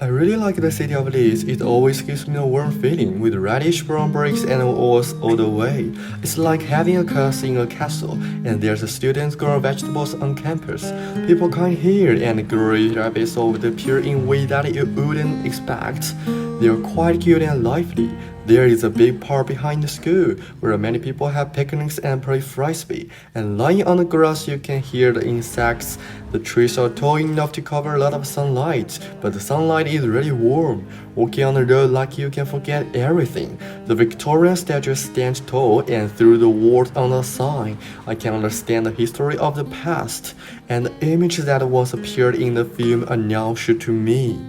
I really like the city of Leeds. It always gives me a warm feeling with reddish brown bricks and walls all the way. It's like having a class in a castle, and there's a students grow vegetables on campus. People come here and grow rabbits of the pure in way that you wouldn't expect. They're quite cute and lively. There is a big park behind the school where many people have picnics and play frisbee. And lying on the grass you can hear the insects. The trees are tall enough to cover a lot of sunlight, but the sunlight is really warm. Walking on the road like you can forget everything. The Victorian statue stands tall, and through the words on the sign, I can understand the history of the past, and the images that once appeared in the film are now shown to me.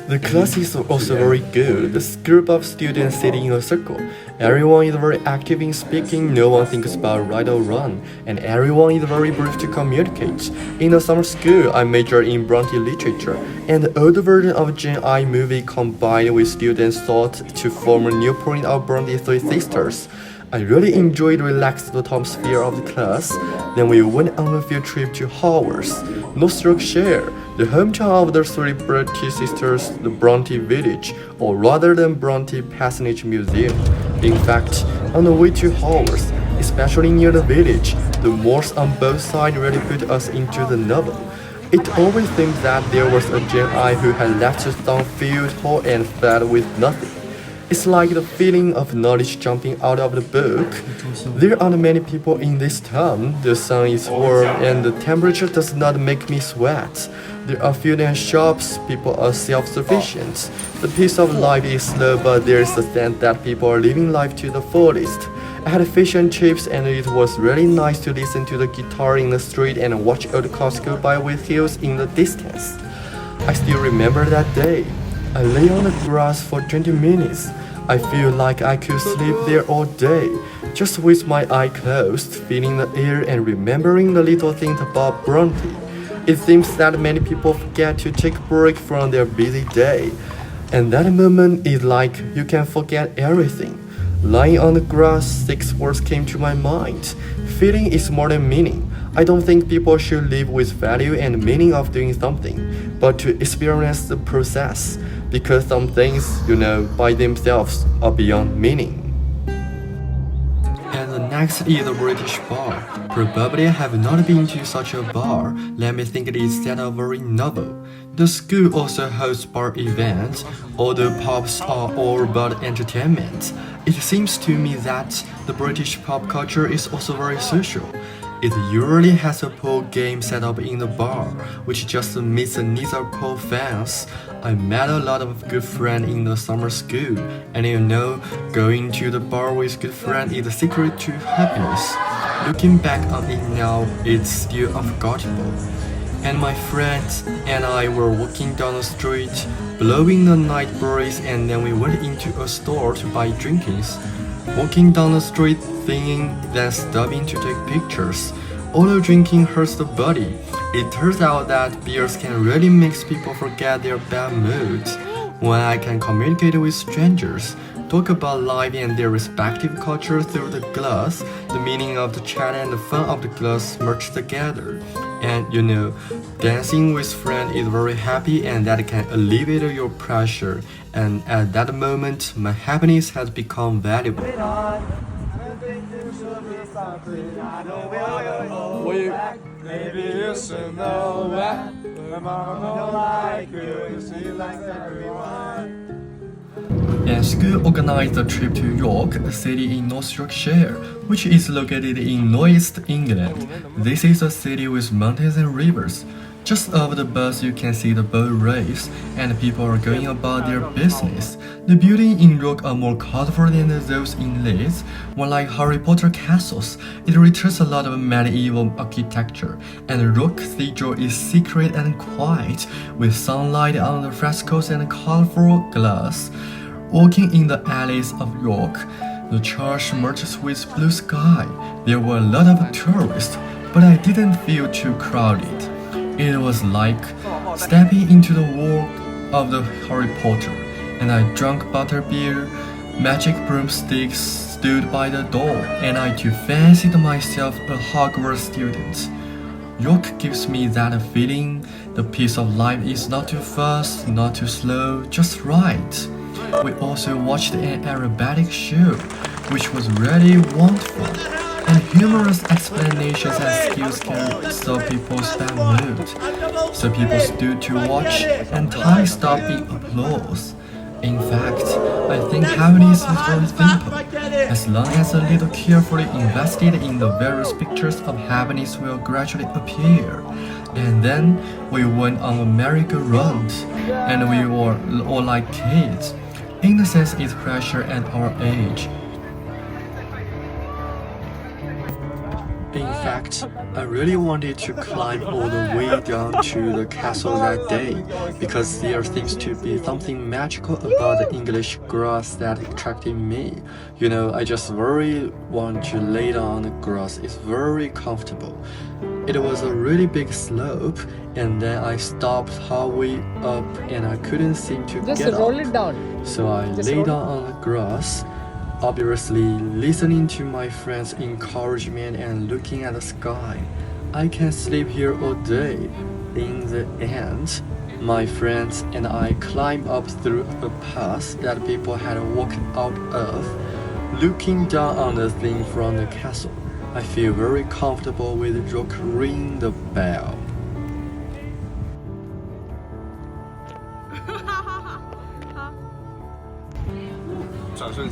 The class is also very good. This group of students sitting in a circle. Everyone is very active in speaking, no one thinks about right or wrong, and everyone is very brief to communicate. In the summer school, I majored in Bronte literature, and the old version of Jane Eyre movie combined with students' thought to form a new point of Bronte Three Sisters. I really enjoyed relaxed atmosphere of the class. Then we went on a field trip to Haworth, Shire, the hometown of the three Bronte sisters, the Bronte Village, or rather the Bronte Parsonage Museum. In fact, on the way to Haworth, especially near the village, the moors on both sides really put us into the novel. It always seemed that there was a Jane Eyre who had left us down field hall and fed with nothing. It's like the feeling of knowledge jumping out of the book. There aren't many people in this town. The sun is warm and the temperature does not make me sweat. There are few and shops, people are self-sufficient. The pace of life is slow, but there is a sense that people are living life to the fullest. I had fish and chips, and it was really nice to listen to the guitar in the street and watch old cars go by with hills in the distance. I still remember that day. I lay on the grass for 20 minutes. I feel like I could sleep there all day, just with my eyes closed, feeling the air and remembering the little things about Bronte. It seems that many people forget to take a break from their busy day, and that moment is like you can forget everything. Lying on the grass, 6 words came to my mind. Feeling is more than meaning. I don't think people should live with value and meaning of doing something, but to experience the process, because some things, by themselves are beyond meaning. And the next is a British bar. Probably I have not been to such a bar. Let me think it is set up very novel. The school also hosts bar events, although pubs are all about entertainment. It seems to me that the British pub culture is also very social. It usually has a pool game set up in the bar, which just meets the needs of pool fans. I met a lot of good friends in the summer school, and going to the bar with good friends is the secret to happiness. Looking back on it now, it's still unforgettable. And my friends and I were walking down the street, blowing the night breeze, and then we went into a store to buy drinks. Walking down the street, singing, then stopping to take pictures. Although drinking hurts the body, it turns out that beers can really make people forget their bad moods. When I can communicate with strangers, talk about life and their respective culture through the glass, the meaning of the chat and the fun of the glass merge together. And dancing with friends is very happy, and that can alleviate your pressure. And at that moment, my happiness has become valuable. Maybe you should know that mama don't like you, she likes everyone. And school organized a trip to York, a city in North Yorkshire, which is located in northeast England. This is a city with mountains and rivers. Just over the bus you can see the boat race, and people are going about their business. The buildings in York are more colorful than those in Leeds. More like Harry Potter castles, it returns a lot of medieval architecture, and York Cathedral is secret and quiet, with sunlight on the frescoes and colorful glass. Walking in the alleys of York, the church merges with blue sky. There were a lot of tourists, but I didn't feel too crowded. It was like stepping into the world of the Harry Potter, and I drank butterbeer. Magic broomsticks stood by the door, and I too fancied myself a Hogwarts student. York gives me that feeling. The pace of life is not too fast, not too slow, just right. We also watched an aerobatic show, which was really wonderful, and humorous explanations and skills can stop people's bad mood. So people stood to watch, and time stopped in applause. In fact, I think happiness is very simple. As long as a little carefully invested in the various pictures of happiness will gradually appear. And then we went on a merry-go-round, and we were all like kids. Innocence is pressure at our age. In fact, I really wanted to climb all the way down to the castle that day because there seems to be something magical about the English grass that attracted me. You know, I just really want to lay down on the grass. It's very comfortable. It was a really big slope, and then I stopped halfway up and I couldn't seem to Just get roll up. it down. So I lay down on the grass, obviously listening to my friends' encouragement and looking at the sky. I can sleep here all day. In the end, my friends and I climbed up through a path that people had walked out of, looking down on the thing from the castle. I feel very comfortable with Rock ringing the bell.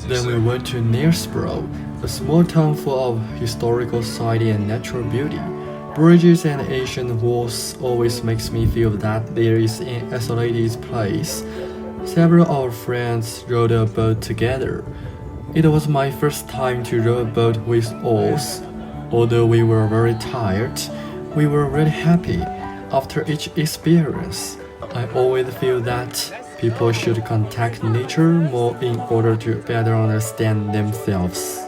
Then we went to Knaresborough, a small town full of historical sighting and natural beauty. Bridges and ancient walls always makes me feel that there is an isolated place. Several of our friends rowed a boat together. It was my first time to row a boat with oars. Although we were very tired, we were really happy. After each experience, I always feel that people should contact nature more in order to better understand themselves.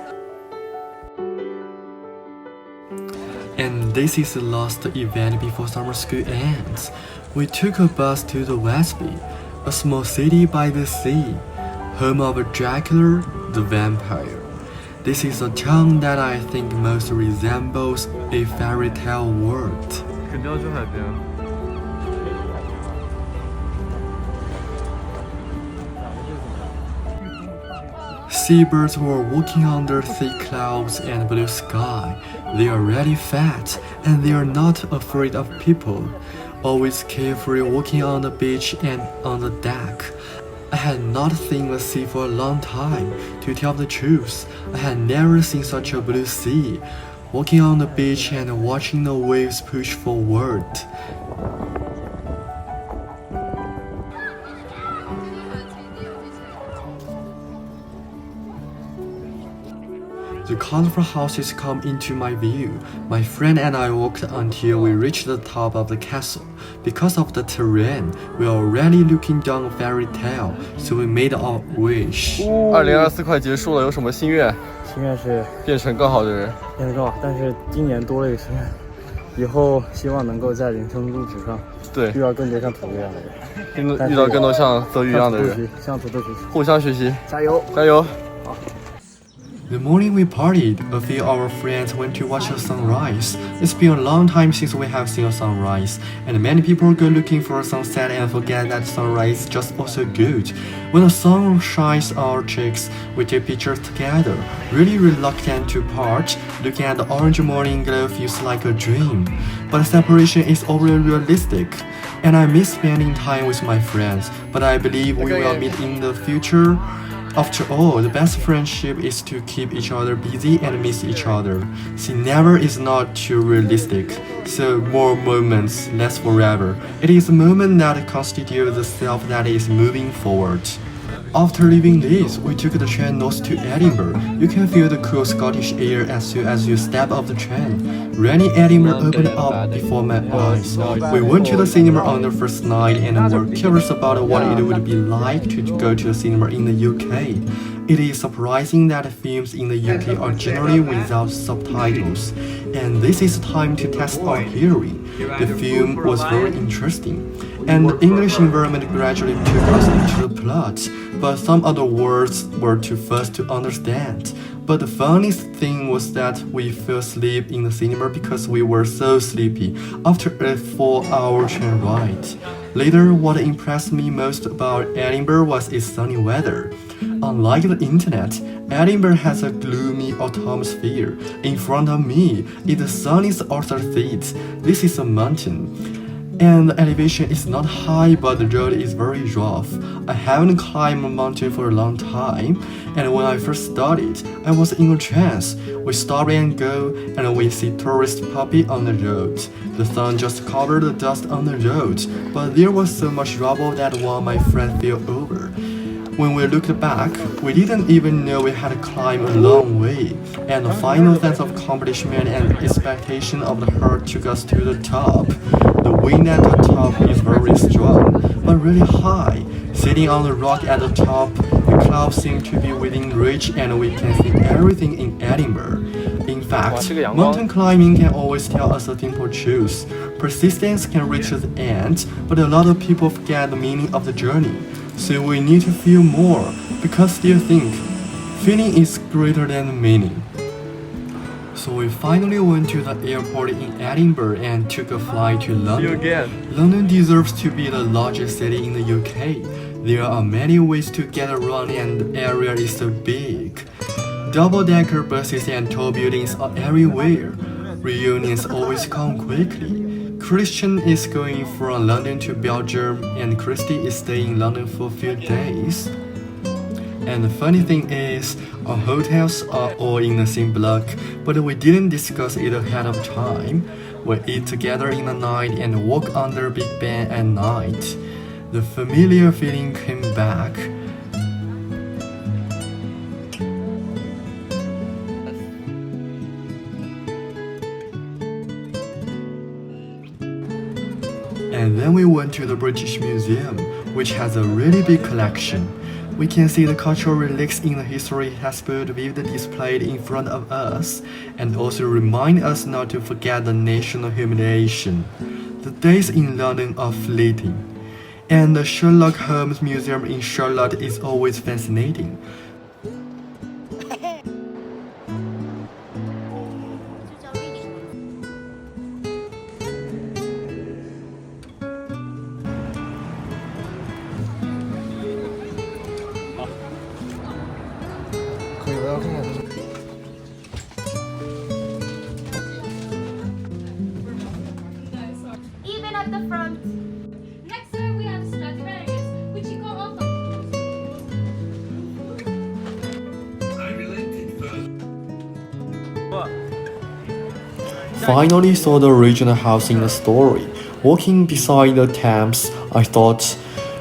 And this is the last event before summer school ends. We took a bus to the Westby, a small city by the sea, home of Dracula the vampire. This is a town that I think most resembles a fairy tale world. 肯定要去海边。 Seabirds were walking under thick clouds and blue sky. They are really fat and they are not afraid of people. Always carefree walking on the beach and on the deck. I had not seen the sea for a long time. To tell the truth, I had never seen such a blue sea. Walking on the beach and watching the waves push forward. The colorful houses come into my view. My friend and I walked until we reached the top of the castle. Because of the terrain, we are already looking down a fairy tale, so we made our wish. 2024快结束了，有什么心愿？心愿是变成更好的人。变得更好，但是今年多了一个心愿，以后希望能够在人生路途上对，遇到更多像土一样的人，遇到更多像泽宇一样的人，像土豆学习，互相学习，加油，加油！ The morning we partied, a few of our friends went to watch the sunrise. It's been a long time since we have seen a sunrise, and many people go looking for a sunset and forget that sunrise is just also good. When the sun shines on our cheeks, we take pictures together, really reluctant to part. Looking at the orange morning glow feels like a dream, but the separation is already realistic. And I miss spending time with my friends, but I believe we will meet in the future. After all, the best friendship is to keep each other busy and miss each other. See, never is not too realistic. So more moments, less forever. It is a moment that constitutes the self that is moving forward. After leaving Leeds, we took the train north to Edinburgh. You can feel the cool Scottish air as soon as you step off the train. Rainy Edinburgh opened up before my eyes. We went to the cinema on the first night and were curious about what it would be like to go to the cinema in the UK. It is surprising that films in the UK are generally without subtitles, and this is time to test our hearing. The film was very interesting. and the English environment gradually took us into the plot, but some other words were too fast to understand. But the funniest thing was that we fell asleep in the cinema because we were so sleepy after a 4-hour train ride. Later, what impressed me most about Edinburgh was its sunny weather. Unlike the internet, Edinburgh has a gloomy atmosphere. In front of me is the sunniest outside seats. This is a mountain. And the elevation is not high, but the road is very rough. I haven't climbed a mountain for a long time, and when I first started, I was in a trance. We stop and go, and we see tourist puppy on the road. The sun just covered the dust on the road, but there was so much rubble that one of my friends fell over. When we looked back, we didn't even know we had climbed a long way, and the final sense of accomplishment and expectation of the heart took us to the top. The wind at the top is very strong, but really high. Sitting on the rock at the top, the clouds seem to be within reach, and we can see everything in Edinburgh. In fact, mountain climbing can always tell us a simple truth. Persistence can reach the end, but a lot of people forget the meaning of the journey. So we need to feel more, because they think feeling is greater than the meaning. So we finally went to the airport in Edinburgh and took a flight to London. London deserves to be the largest city in the UK. There are many ways to get around and the area is so big. Double-decker buses and tall buildings are everywhere. Reunions always come quickly. Christian is going from London to Belgium and Christy is staying in London for a few days. And the funny thing is, our hotels are all in the same block, but we didn't discuss it ahead of time. We eat together in the night and walk under Big Ben at night. The familiar feeling came back. And then we went to the British Museum, which has a really big collection. We can see the cultural relics in the history textbook vividly displayed in front of us, and also remind us not to forget the national humiliation. The days in London are fleeting, and the Sherlock Holmes Museum in Charlotte is always fascinating. Even at the front. Next door we have Stradivarius, which you got off of. Finally saw the original house in the story. Walking beside the Thames, I thought,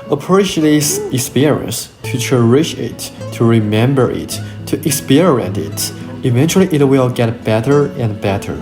appreciate this experience, to cherish it, to remember it, to experience it. Eventually it will get better and better.